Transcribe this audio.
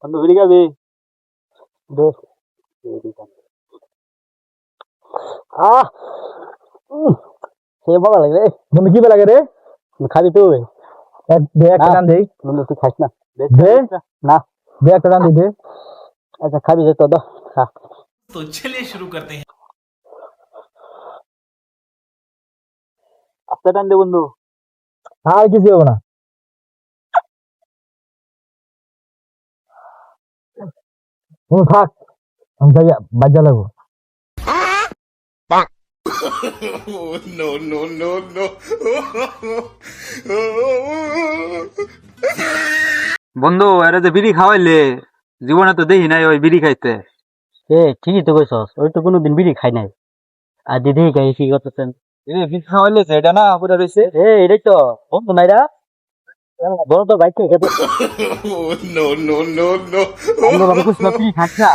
বন্ধু বিড়ি খাবি? দে বিড়ি খাবি। আহ সে ভালো লাগে রে। বন্ধু কি লাগে রে? খাবি তুই? দে একটা না টান দেই। বন্ধু তুই খাস না। দে না দে একটা টান দে। আচ্ছা খাবি যে তো দাও খা। तो चलिए शुरू करते हैं। আস্তে টান দে বন্ধু। আর কিছু হবে না। বন্ধু থাক, আমি যাই, বাজা লাগবো। No, no, no, no. বন্ধু এরা যে বিড়ি খাওয়াইলে জীবনে তো দেখি নাই ওই বিড়ি খাইতে। ঠিকই তো কইছস, ওই তো কোনোদিন বিড়ি খাই নাই। আর দিদি খাই কি করতেছেন? বিড়ি খাওয়াইলে এটা না পুরা রইছে। এটাই তো বন্ধু নাইরা বড় তো বাইক খেতে। No, no, no, no. আমরা বাবা কুছ না বিড়ি খাচ্ছা।